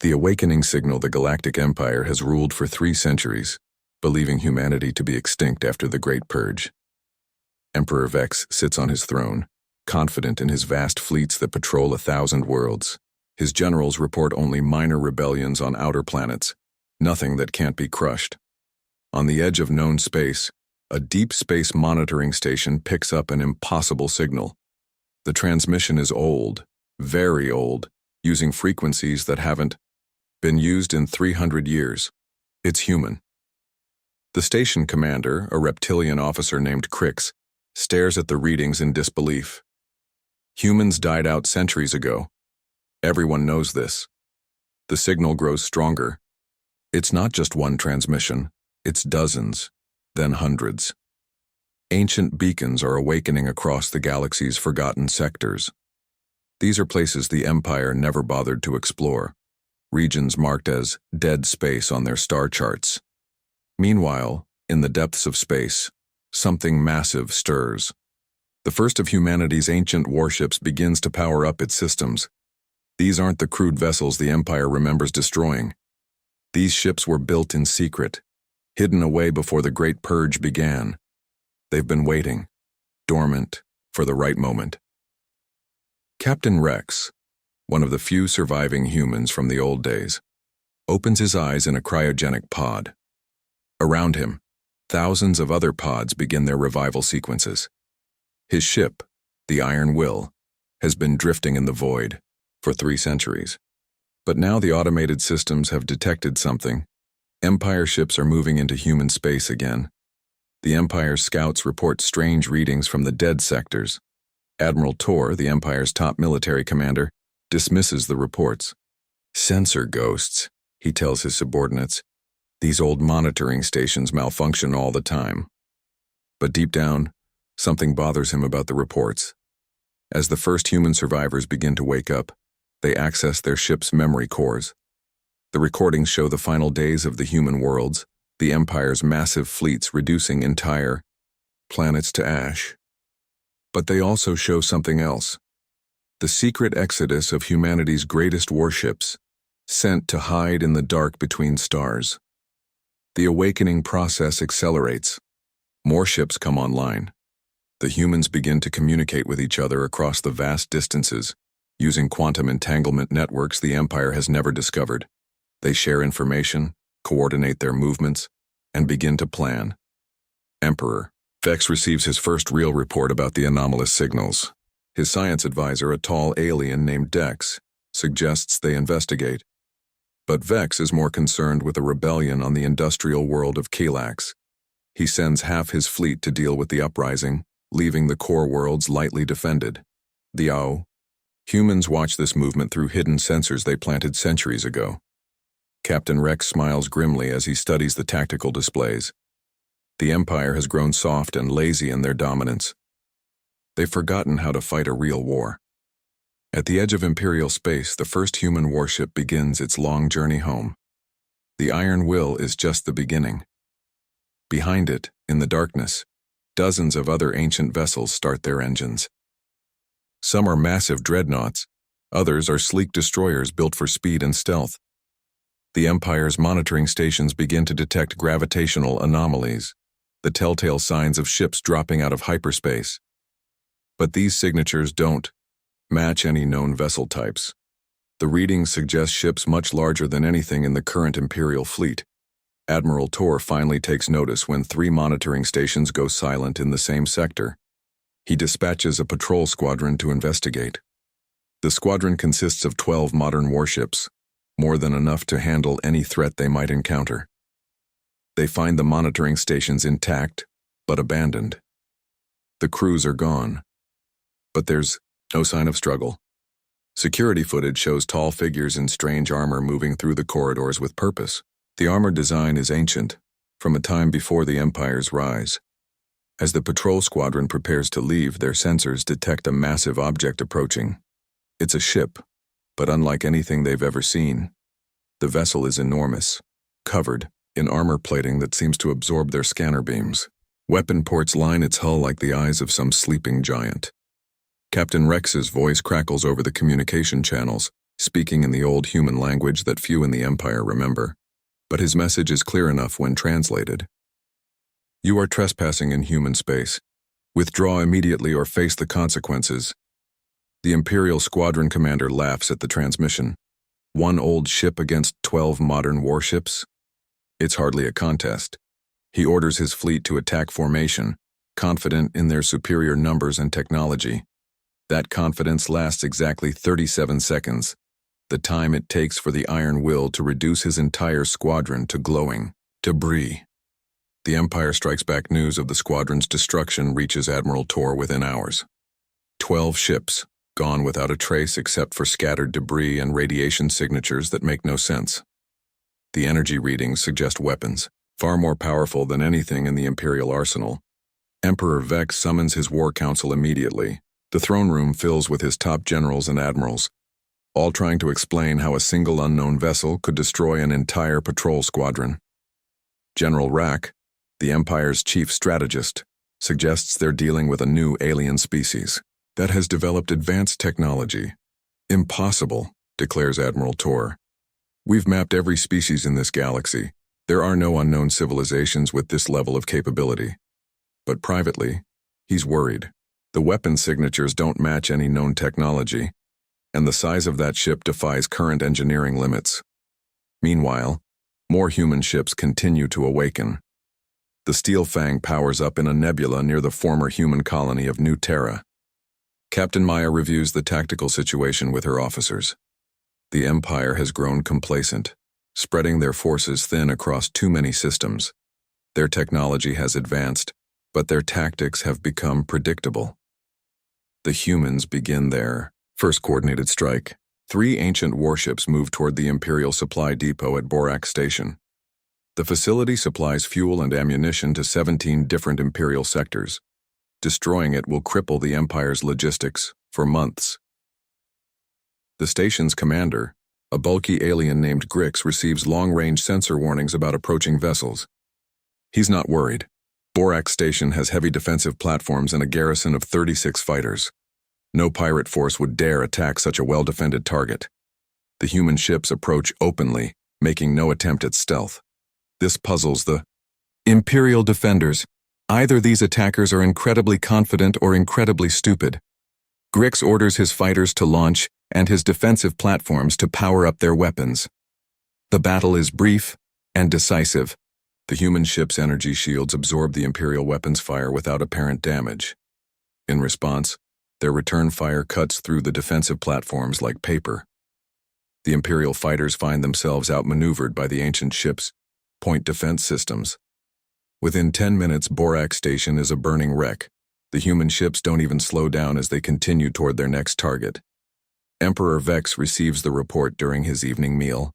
The awakening signal the Galactic Empire has ruled for 3 centuries, believing humanity to be extinct after the Great Purge. Emperor Vex sits on his throne, confident in his vast fleets that patrol 1,000 worlds. His generals report only minor rebellions on outer planets, nothing that can't be crushed. On the edge of known space, a deep space monitoring station picks up an impossible signal. The transmission is old, very old, using frequencies that haven't been used in 300 years. It's human. The station commander, a reptilian officer named Crix, stares at the readings in disbelief. Humans died out centuries ago. Everyone knows this. The signal grows stronger. It's not just one transmission, it's dozens, then hundreds. Ancient beacons are awakening across the galaxy's forgotten sectors. These are places the Empire never bothered to explore, regions marked as dead space on their star charts. Meanwhile, in the depths of space, something massive stirs. The first of humanity's ancient warships begins to power up its systems. These aren't the crude vessels the Empire remembers destroying. These ships were built in secret, hidden away before the Great Purge began. They've been waiting, dormant, for the right moment. Captain Rex, one of the few surviving humans from the old days, opens his eyes in a cryogenic pod. Around him, thousands of other pods begin their revival sequences. His ship, the Iron Will, has been drifting in the void for 3 centuries. But now the automated systems have detected something. Empire ships are moving into human space again. The Empire's scouts report strange readings from the dead sectors. Admiral Tor, the Empire's top military commander, dismisses the reports. "Sensor ghosts," he tells his subordinates. "These old monitoring stations malfunction all the time." But deep down, something bothers him about the reports. As the first human survivors begin to wake up, they access their ship's memory cores. The recordings show the final days of the human worlds, the Empire's massive fleets reducing entire planets to ash. But they also show something else. The secret exodus of humanity's greatest warships, sent to hide in the dark between stars. The awakening process accelerates. More ships come online. The humans begin to communicate with each other across the vast distances, using quantum entanglement networks the Empire has never discovered. They share information, coordinate their movements, and begin to plan. Emperor Vex receives his first real report about the anomalous signals. His science advisor, a tall alien named Dex, suggests they investigate. But Vex is more concerned with a rebellion on the industrial world of Calax. He sends half his fleet to deal with the uprising, leaving the core worlds lightly defended. Humans watch this movement through hidden sensors they planted centuries ago. Captain Rex smiles grimly as he studies the tactical displays. The Empire has grown soft and lazy in their dominance. They've forgotten how to fight a real war. At the edge of Imperial space, the first human warship begins its long journey home. The Iron Will is just the beginning. Behind it, in the darkness, dozens of other ancient vessels start their engines. Some are massive dreadnoughts, others are sleek destroyers built for speed and stealth. The Empire's monitoring stations begin to detect gravitational anomalies, the telltale signs of ships dropping out of hyperspace. But these signatures don't match any known vessel types. The readings suggest ships much larger than anything in the current Imperial fleet. Admiral Tor finally takes notice when 3 monitoring stations go silent in the same sector. He dispatches a patrol squadron to investigate. The squadron consists of 12 modern warships, more than enough to handle any threat they might encounter. They find the monitoring stations intact, but abandoned. The crews are gone, but there's no sign of struggle. Security footage shows tall figures in strange armor moving through the corridors with purpose. The armor design is ancient, from a time before the Empire's rise. As the patrol squadron prepares to leave, their sensors detect a massive object approaching. It's a ship, but unlike anything they've ever seen. The vessel is enormous, covered in armor plating that seems to absorb their scanner beams. Weapon ports line its hull like the eyes of some sleeping giant. Captain Rex's voice crackles over the communication channels, speaking in the old human language that few in the Empire remember, but his message is clear enough when translated. You are trespassing in human space. Withdraw immediately or face the consequences. The Imperial Squadron commander laughs at the transmission. One old ship against 12 modern warships? It's hardly a contest. He orders his fleet to attack formation, confident in their superior numbers and technology. That confidence lasts exactly 37 seconds, the time it takes for the Iron Will to reduce his entire squadron to glowing debris. The Empire Strikes Back news of the squadron's destruction reaches Admiral Tor within hours. 12 ships, gone without a trace except for scattered debris and radiation signatures that make no sense. The energy readings suggest weapons, far more powerful than anything in the Imperial arsenal. Emperor Vex summons his war council immediately. The throne room fills with his top generals and admirals, all trying to explain how a single unknown vessel could destroy an entire patrol squadron. General Rack, the Empire's chief strategist, suggests they're dealing with a new alien species that has developed advanced technology. Impossible, declares Admiral Tor. We've mapped every species in this galaxy. There are no unknown civilizations with this level of capability. But privately, he's worried. The weapon signatures don't match any known technology, and the size of that ship defies current engineering limits. Meanwhile, more human ships continue to awaken. The Steel Fang powers up in a nebula near the former human colony of New Terra. Captain Maya reviews the tactical situation with her officers. The Empire has grown complacent, spreading their forces thin across too many systems. Their technology has advanced, but their tactics have become predictable. The humans begin their first coordinated strike. 3 ancient warships move toward the Imperial supply depot at Borak Station. The facility supplies fuel and ammunition to 17 different Imperial sectors. Destroying it will cripple the Empire's logistics for months. The station's commander, a bulky alien named Grix, receives long-range sensor warnings about approaching vessels. He's not worried. Borak Station has heavy defensive platforms and a garrison of 36 fighters. No pirate force would dare attack such a well-defended target. The human ships approach openly, making no attempt at stealth. This puzzles the Imperial defenders. Either these attackers are incredibly confident or incredibly stupid. Grix orders his fighters to launch and his defensive platforms to power up their weapons. The battle is brief and decisive. The human ship's energy shields absorb the Imperial weapons fire without apparent damage. In response, their return fire cuts through the defensive platforms like paper. The Imperial fighters find themselves outmaneuvered by the ancient ship's point defense systems. Within 10 minutes, Borak Station is a burning wreck. The human ships don't even slow down as they continue toward their next target. Emperor Vex receives the report during his evening meal.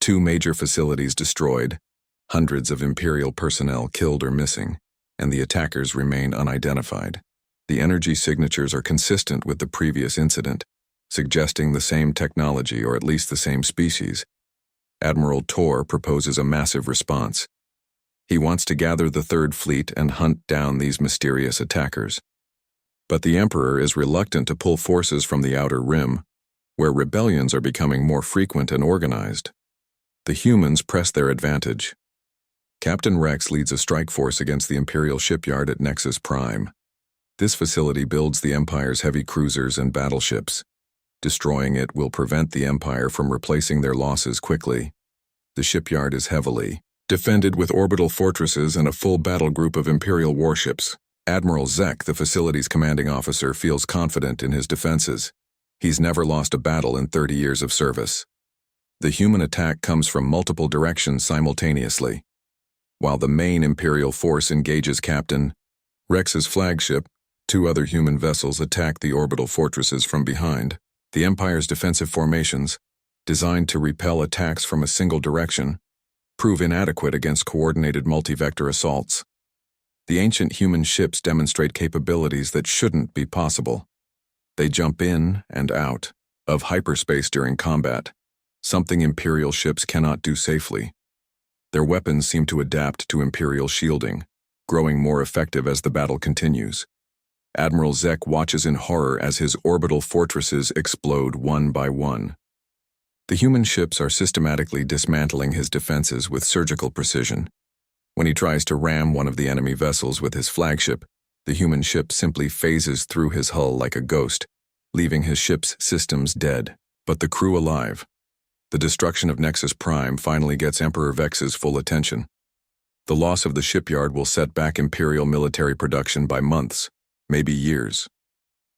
2 major facilities destroyed, hundreds of Imperial personnel killed or missing, and the attackers remain unidentified. The energy signatures are consistent with the previous incident, suggesting the same technology or at least the same species. Admiral Tor proposes a massive response. He wants to gather the Third Fleet and hunt down these mysterious attackers. But the Emperor is reluctant to pull forces from the Outer Rim, where rebellions are becoming more frequent and organized. The humans press their advantage. Captain Rex leads a strike force against the Imperial shipyard at Nexus Prime. This facility builds the Empire's heavy cruisers and battleships. Destroying it will prevent the Empire from replacing their losses quickly. The shipyard is heavily defended with orbital fortresses and a full battle group of Imperial warships. Admiral Zek, the facility's commanding officer, feels confident in his defenses. He's never lost a battle in 30 years of service. The human attack comes from multiple directions simultaneously. While the main Imperial force engages Captain Rex's flagship, 2 other human vessels attack the orbital fortresses from behind. The Empire's defensive formations, designed to repel attacks from a single direction, prove inadequate against coordinated multi-vector assaults. The ancient human ships demonstrate capabilities that shouldn't be possible. They jump in and out of hyperspace during combat, something Imperial ships cannot do safely. Their weapons seem to adapt to Imperial shielding, growing more effective as the battle continues. Admiral Zek watches in horror as his orbital fortresses explode one by one. The human ships are systematically dismantling his defenses with surgical precision. When he tries to ram one of the enemy vessels with his flagship, the human ship simply phases through his hull like a ghost, leaving his ship's systems dead, but the crew alive. The destruction of Nexus Prime finally gets Emperor Vex's full attention. The loss of the shipyard will set back Imperial military production by months, maybe years.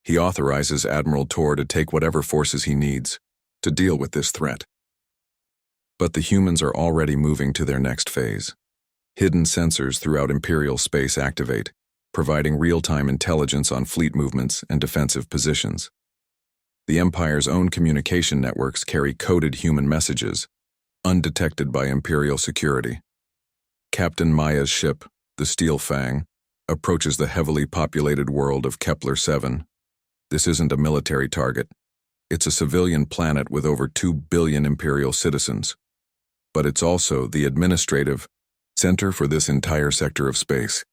He authorizes Admiral Tor to take whatever forces he needs to deal with this threat. But the humans are already moving to their next phase. Hidden sensors throughout Imperial space activate, providing real-time intelligence on fleet movements and defensive positions. The Empire's own communication networks carry coded human messages, undetected by Imperial security. Captain Maya's ship, the Steel Fang, approaches the heavily populated world of Kepler-7. This isn't a military target. It's a civilian planet with over 2 billion Imperial citizens. But it's also the administrative center for this entire sector of space.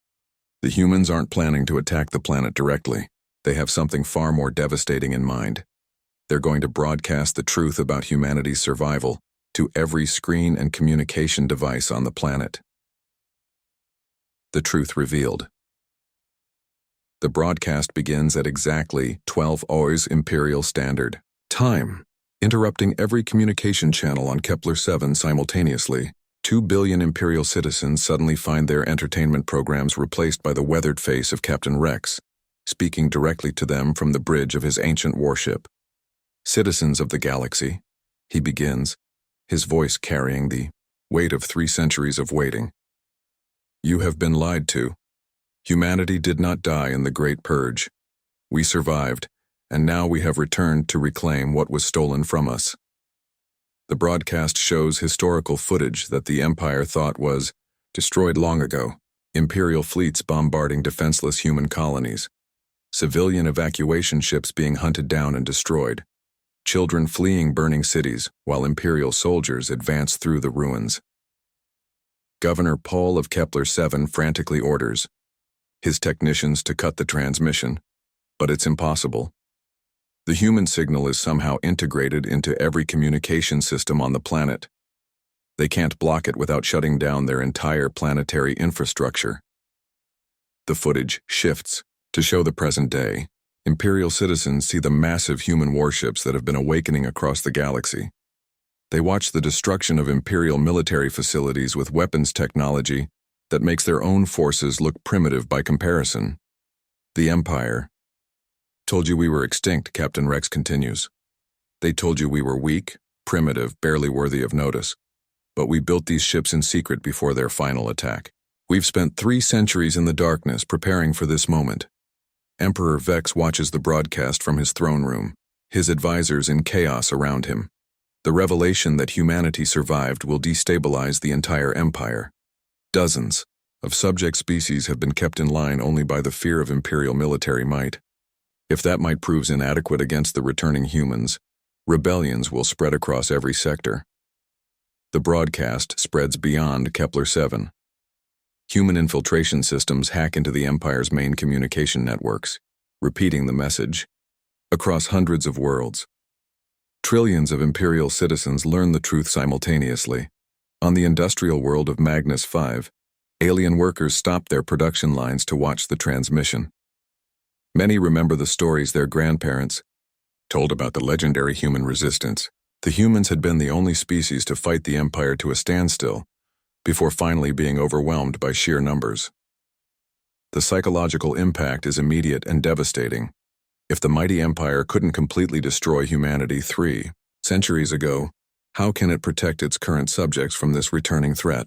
The humans aren't planning to attack the planet directly. They have something far more devastating in mind. They're going to broadcast the truth about humanity's survival to every screen and communication device on the planet. The truth revealed. The broadcast begins at exactly 12 hours Imperial Standard Time, interrupting every communication channel on Kepler-7 simultaneously. 2 billion Imperial citizens suddenly find their entertainment programs replaced by the weathered face of Captain Rex, speaking directly to them from the bridge of his ancient warship. Citizens of the galaxy, he begins, his voice carrying the weight of 3 centuries of waiting. You have been lied to. Humanity did not die in the Great Purge. We survived, and now we have returned to reclaim what was stolen from us. The broadcast shows historical footage that the Empire thought was destroyed long ago. Imperial fleets bombarding defenseless human colonies. Civilian evacuation ships being hunted down and destroyed. Children fleeing burning cities while Imperial soldiers advance through the ruins. Governor Paul of Kepler-7 frantically orders his technicians to cut the transmission, but it's impossible. The human signal is somehow integrated into every communication system on the planet. They can't block it without shutting down their entire planetary infrastructure. The footage shifts to show the present day. Imperial citizens see the massive human warships that have been awakening across the galaxy. They watch the destruction of Imperial military facilities with weapons technology that makes their own forces look primitive by comparison. The Empire told you we were extinct, Captain Rex continues. They told you we were weak, primitive, barely worthy of notice. But we built these ships in secret before their final attack. We've spent 3 centuries in the darkness preparing for this moment. Emperor Vex watches the broadcast from his throne room, his advisors in chaos around him. The revelation that humanity survived will destabilize the entire empire. Dozens of subject species have been kept in line only by the fear of Imperial military might. If that might proves inadequate against the returning humans, rebellions will spread across every sector. The broadcast spreads beyond Kepler-7. Human infiltration systems hack into the Empire's main communication networks, repeating the message across hundreds of worlds. Trillions of Imperial citizens learn the truth simultaneously. On the industrial world of Magnus 5, alien workers stop their production lines to watch the transmission. Many remember the stories their grandparents told about the legendary human resistance. The humans had been the only species to fight the Empire to a standstill, before finally being overwhelmed by sheer numbers. The psychological impact is immediate and devastating. If the mighty Empire couldn't completely destroy humanity 3 centuries ago, how can it protect its current subjects from this returning threat?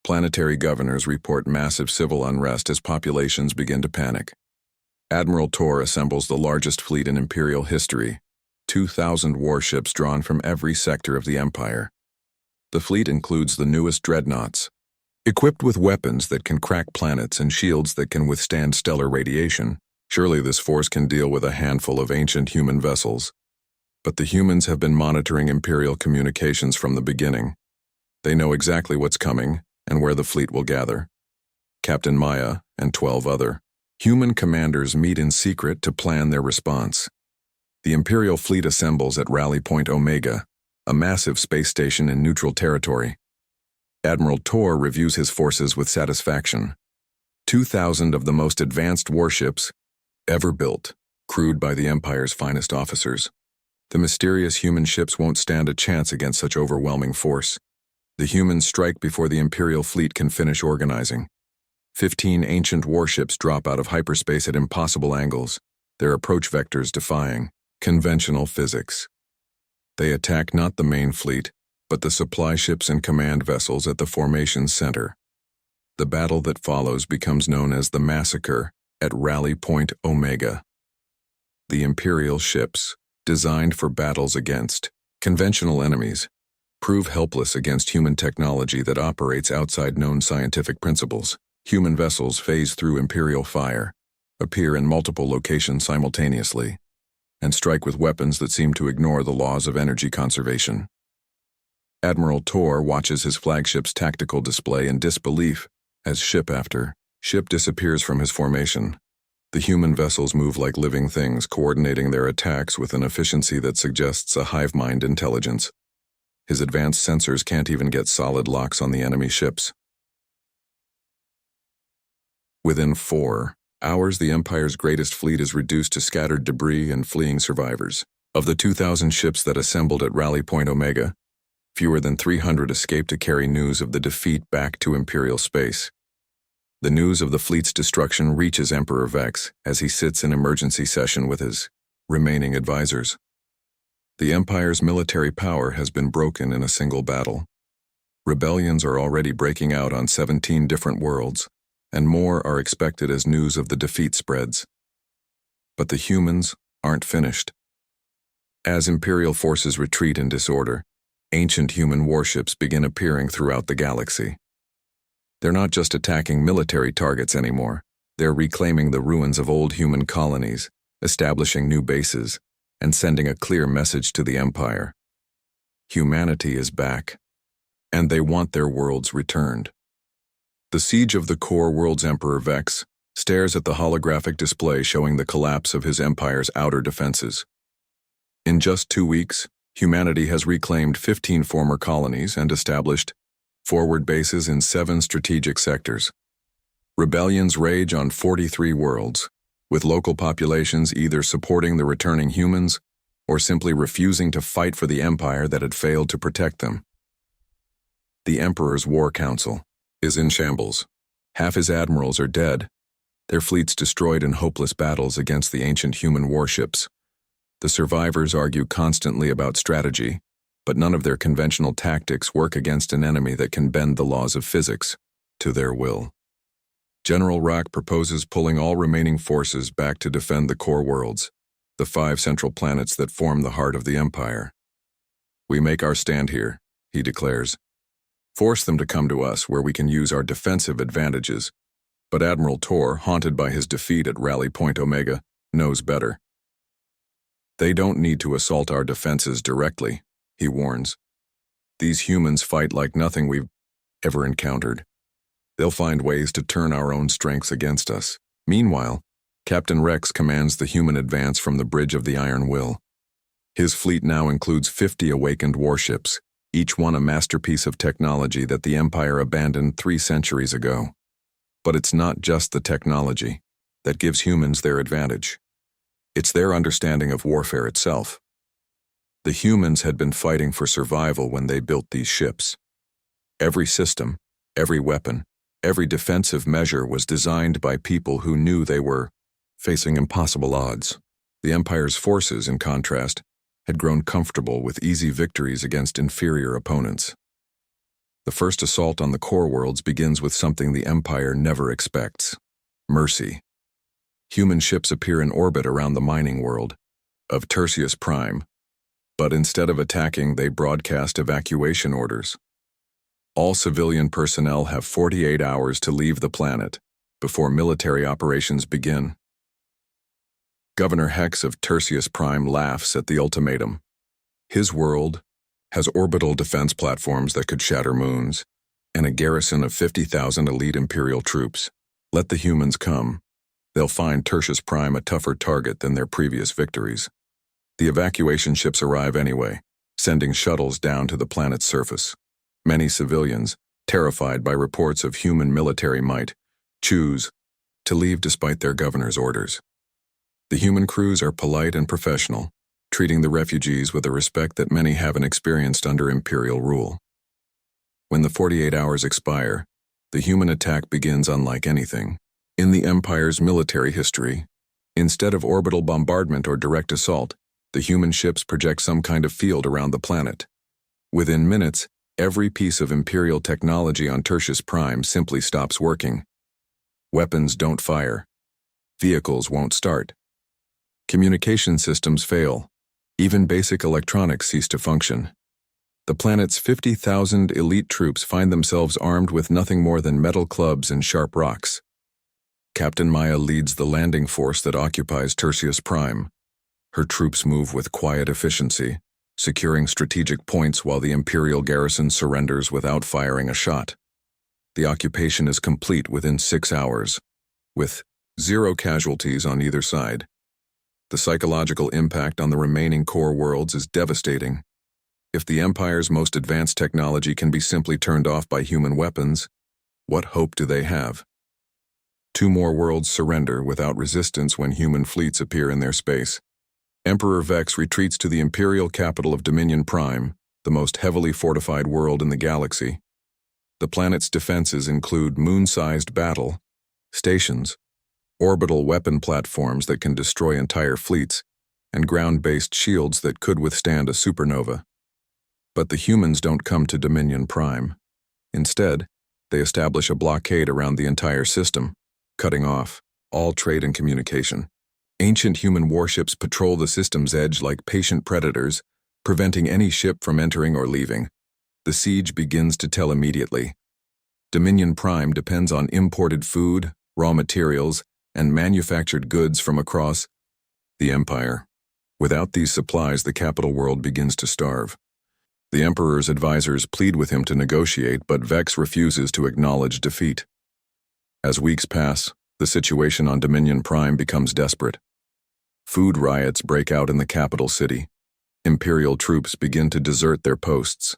Planetary governors report massive civil unrest as populations begin to panic. Admiral Tor assembles the largest fleet in Imperial history, 2,000 warships drawn from every sector of the Empire. The fleet includes the newest dreadnoughts, equipped with weapons that can crack planets and shields that can withstand stellar radiation. Surely this force can deal with a handful of ancient human vessels. But the humans have been monitoring Imperial communications from the beginning. They know exactly what's coming and where the fleet will gather. Captain Maya and 12 other human commanders meet in secret to plan their response. The Imperial fleet assembles at Rally Point Omega, a massive space station in neutral territory. Admiral Tor reviews his forces with satisfaction. 2,000 of the most advanced warships ever built, crewed by the Empire's finest officers. The mysterious human ships won't stand a chance against such overwhelming force. The humans strike before the Imperial fleet can finish organizing. 15 ancient warships drop out of hyperspace at impossible angles, their approach vectors defying conventional physics. They attack not the main fleet, but the supply ships and command vessels at the formation's center. The battle that follows becomes known as the Massacre at Rally Point Omega. The Imperial ships, designed for battles against conventional enemies, prove helpless against human technology that operates outside known scientific principles. Human vessels phase through Imperial fire, appear in multiple locations simultaneously, and strike with weapons that seem to ignore the laws of energy conservation. Admiral Tor watches his flagship's tactical display in disbelief as ship after ship disappears from his formation. The human vessels move like living things, coordinating their attacks with an efficiency that suggests a hive-mind intelligence. His advanced sensors can't even get solid locks on the enemy ships. Within 4 hours, the Empire's greatest fleet is reduced to scattered debris and fleeing survivors. Of the 2,000 ships that assembled at Rally Point Omega, fewer than 300 escaped to carry news of the defeat back to Imperial space. The news of the fleet's destruction reaches Emperor Vex as he sits in emergency session with his remaining advisors. The Empire's military power has been broken in a single battle. Rebellions are already breaking out on 17 different worlds, and more are expected as news of the defeat spreads. But the humans aren't finished. As Imperial forces retreat in disorder, ancient human warships begin appearing throughout the galaxy. They're not just attacking military targets anymore. They're reclaiming the ruins of old human colonies, establishing new bases, and sending a clear message to the Empire. Humanity is back, and they want their worlds returned. The siege of the core world's Emperor Vex stares at the holographic display showing the collapse of his empire's outer defenses. In just 2 weeks, humanity has reclaimed 15 former colonies and established forward bases in 7 strategic sectors. Rebellions rage on 43 worlds, with local populations either supporting the returning humans or simply refusing to fight for the empire that had failed to protect them. The Emperor's War Council is in shambles. Half his admirals are dead, their fleets destroyed in hopeless battles against the ancient human warships. The survivors argue constantly about strategy, but none of their conventional tactics work against an enemy that can bend the laws of physics to their will. General Rock proposes pulling all remaining forces back to defend the core worlds, the 5 central planets that form the heart of the Empire. "We make our stand here," he declares. "Force them to come to us where we can use our defensive advantages." But Admiral Tor, haunted by his defeat at Rally Point Omega, knows better. "They don't need to assault our defenses directly," he warns. "These humans fight like nothing we've ever encountered. They'll find ways to turn our own strengths against us." Meanwhile, Captain Rex commands the human advance from the Bridge of the Iron Will. His fleet now includes 50 awakened warships, each one a masterpiece of technology that the Empire abandoned 3 centuries ago. But it's not just the technology that gives humans their advantage. It's their understanding of warfare itself. The humans had been fighting for survival when they built these ships. Every system, every weapon, every defensive measure was designed by people who knew they were facing impossible odds. The Empire's forces, in contrast, had grown comfortable with easy victories against inferior opponents. The first assault on the core worlds begins with something the Empire never expects: mercy. Human ships appear in orbit around the mining world of Tertius Prime, but instead of attacking, they broadcast evacuation orders. All civilian personnel have 48 hours to leave the planet before military operations begin. Governor Hex of Tertius Prime laughs at the ultimatum. His world has orbital defense platforms that could shatter moons, and a garrison of 50,000 elite Imperial troops. Let the humans come. They'll find Tertius Prime a tougher target than their previous victories. The evacuation ships arrive anyway, sending shuttles down to the planet's surface. Many civilians, terrified by reports of human military might, choose to leave despite their governor's orders. The human crews are polite and professional, treating the refugees with a respect that many haven't experienced under imperial rule. When the 48 hours expire, the human attack begins unlike anything in the Empire's military history. Instead of orbital bombardment or direct assault, the human ships project some kind of field around the planet. Within minutes, every piece of Imperial technology on Tertius Prime simply stops working. Weapons don't fire. Vehicles won't start. Communication systems fail. Even basic electronics cease to function. The planet's 50,000 elite troops find themselves armed with nothing more than metal clubs and sharp rocks. Captain Maya leads the landing force that occupies Tertius Prime. Her troops move with quiet efficiency, securing strategic points while the Imperial garrison surrenders without firing a shot. The occupation is complete within 6 hours, with 0 casualties on either side. The psychological impact on the remaining core worlds is devastating. If the Empire's most advanced technology can be simply turned off by human weapons, what hope do they have? 2 more worlds surrender without resistance when human fleets appear in their space. Emperor Vex retreats to the Imperial capital of Dominion Prime, the most heavily fortified world in the galaxy. The planet's defenses include moon-sized battle stations, orbital weapon platforms that can destroy entire fleets, and ground-based shields that could withstand a supernova. But the humans don't come to Dominion Prime. Instead, they establish a blockade around the entire system, cutting off all trade and communication. Ancient human warships patrol the system's edge like patient predators, preventing any ship from entering or leaving. The siege begins to tell immediately. Dominion Prime depends on imported food, raw materials, and manufactured goods from across the Empire. Without these supplies, the capital world begins to starve. The Emperor's advisors plead with him to negotiate, but Vex refuses to acknowledge defeat. As weeks pass, the situation on Dominion Prime becomes desperate. Food riots break out in the capital city. Imperial troops begin to desert their posts.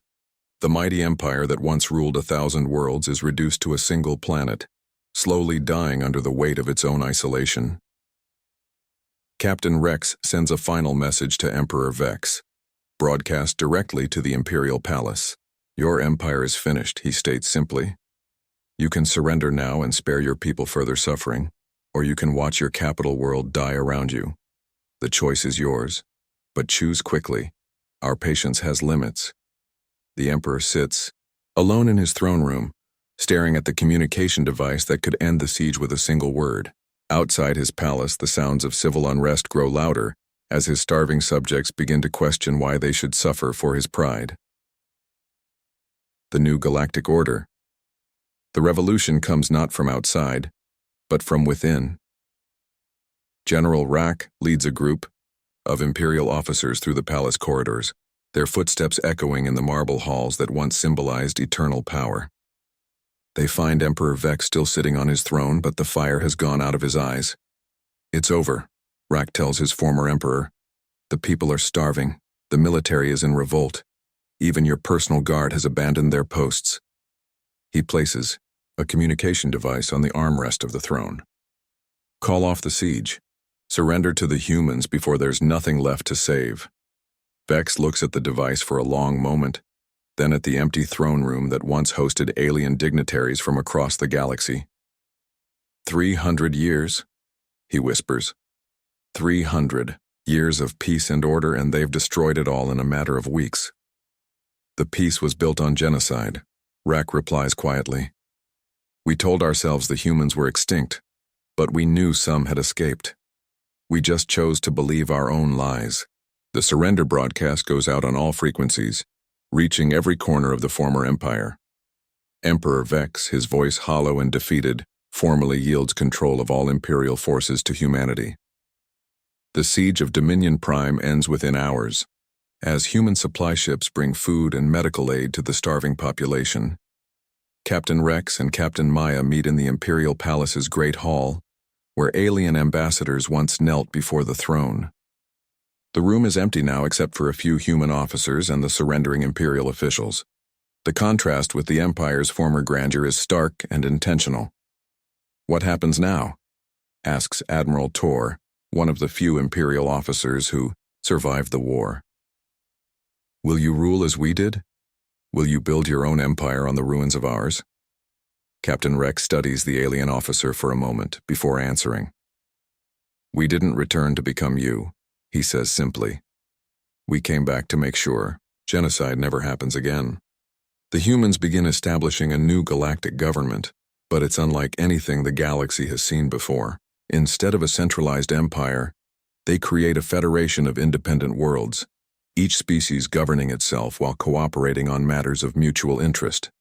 The mighty empire that once ruled 1,000 worlds is reduced to a single planet, slowly dying under the weight of its own isolation. Captain Rex sends a final message to Emperor Vex, broadcast directly to the Imperial Palace. "Your empire is finished," he states simply. "You can surrender now and spare your people further suffering, or you can watch your capital world die around you. The choice is yours, but choose quickly. Our patience has limits." The Emperor sits, alone in his throne room, staring at the communication device that could end the siege with a single word. Outside his palace, the sounds of civil unrest grow louder as his starving subjects begin to question why they should suffer for his pride. The new Galactic Order. The revolution comes not from outside, but from within. General Rack leads a group of Imperial officers through the palace corridors, their footsteps echoing in the marble halls that once symbolized eternal power. They find Emperor Vex still sitting on his throne, but the fire has gone out of his eyes. "It's over," Rack tells his former emperor. "The people are starving. The military is in revolt. Even your personal guard has abandoned their posts." He places a communication device on the armrest of the throne. "Call off the siege. Surrender to the humans before there's nothing left to save." Vex looks at the device for a long moment, then at the empty throne room that once hosted alien dignitaries from across the galaxy. 300 years, he whispers. 300 years of peace and order, and they've destroyed it all in a matter of weeks. "The peace was built on genocide," Rack replies quietly. "We told ourselves the humans were extinct, but we knew some had escaped. We just chose to believe our own lies." The surrender broadcast goes out on all frequencies, reaching every corner of the former empire. Emperor Vex, his voice hollow and defeated, formally yields control of all Imperial forces to humanity. The siege of Dominion Prime ends within hours, as human supply ships bring food and medical aid to the starving population. Captain Rex and Captain Maya meet in the Imperial Palace's Great Hall, where alien ambassadors once knelt before the throne. The room is empty now except for a few human officers and the surrendering Imperial officials. The contrast with the Empire's former grandeur is stark and intentional. "What happens now?" asks Admiral Tor, one of the few Imperial officers who survived the war. "Will you rule as we did? Will you build your own empire on the ruins of ours?" Captain Rex studies the alien officer for a moment before answering. "We didn't return to become you," he says simply. "We came back to make sure genocide never happens again." The humans begin establishing a new galactic government, but it's unlike anything the galaxy has seen before. Instead of a centralized empire, they create a federation of independent worlds, each species governing itself while cooperating on matters of mutual interest.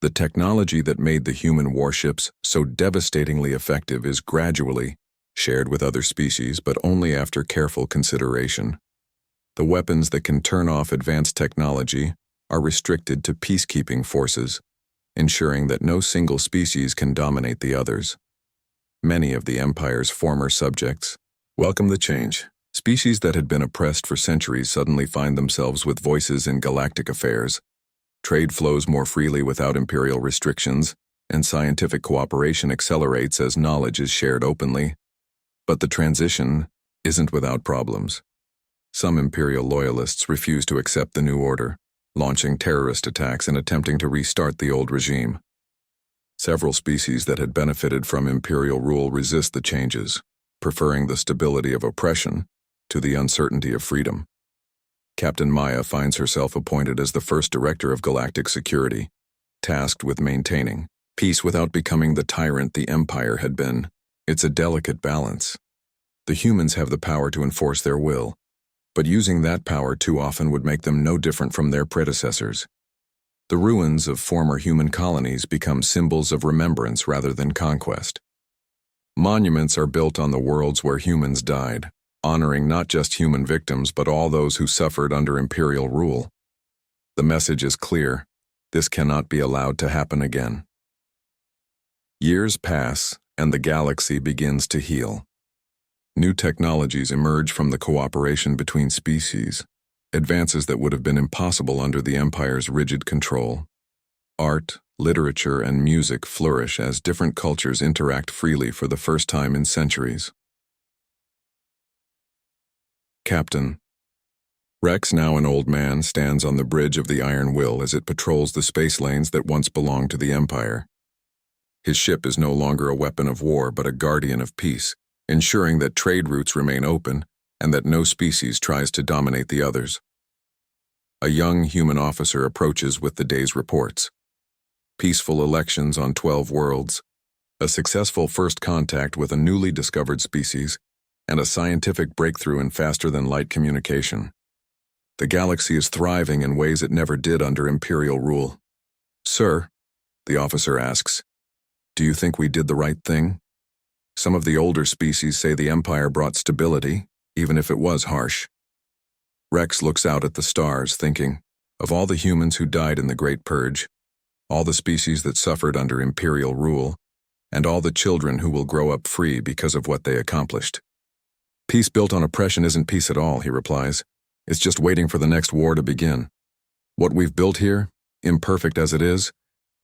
The technology that made the human warships so devastatingly effective is gradually shared with other species, but only after careful consideration. The weapons that can turn off advanced technology are restricted to peacekeeping forces, ensuring that no single species can dominate the others. Many of the Empire's former subjects welcome the change. Species that had been oppressed for centuries suddenly find themselves with voices in galactic affairs. Trade flows more freely without Imperial restrictions, and scientific cooperation accelerates as knowledge is shared openly. But the transition isn't without problems. Some Imperial loyalists refuse to accept the new order, launching terrorist attacks and attempting to restart the old regime. Several species that had benefited from Imperial rule resist the changes, preferring the stability of oppression to the uncertainty of freedom. Captain Maya finds herself appointed as the first director of Galactic Security, tasked with maintaining peace without becoming the tyrant the Empire had been. It's a delicate balance. The humans have the power to enforce their will, but using that power too often would make them no different from their predecessors. The ruins of former human colonies become symbols of remembrance rather than conquest. Monuments are built on the worlds where humans died, honoring not just human victims but all those who suffered under Imperial rule. The message is clear: this cannot be allowed to happen again. Years pass, and the galaxy begins to heal. New technologies emerge from the cooperation between species, advances that would have been impossible under the Empire's rigid control. Art, literature, and music flourish as different cultures interact freely for the first time in centuries. Captain Rex, now an old man, stands on the bridge of the Iron Will as it patrols the space lanes that once belonged to the Empire. His ship is no longer a weapon of war but a guardian of peace, ensuring that trade routes remain open and that no species tries to dominate the others. A young human officer approaches with the day's reports. Peaceful elections on 12 worlds, a successful first contact with a newly discovered species, and a scientific breakthrough in faster-than-light communication. The galaxy is thriving in ways it never did under Imperial rule. "Sir," the officer asks, "do you think we did the right thing? Some of the older species say the Empire brought stability, even if it was harsh." Rex looks out at the stars, thinking of all the humans who died in the Great Purge, all the species that suffered under Imperial rule, and all the children who will grow up free because of what they accomplished. "Peace built on oppression isn't peace at all," he replies. "It's just waiting for the next war to begin. What we've built here, imperfect as it is,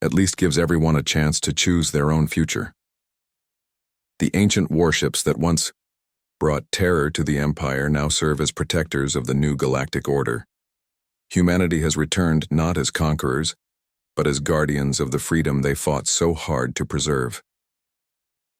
at least gives everyone a chance to choose their own future." The ancient warships that once brought terror to the Empire now serve as protectors of the new galactic order. Humanity has returned not as conquerors, but as guardians of the freedom they fought so hard to preserve.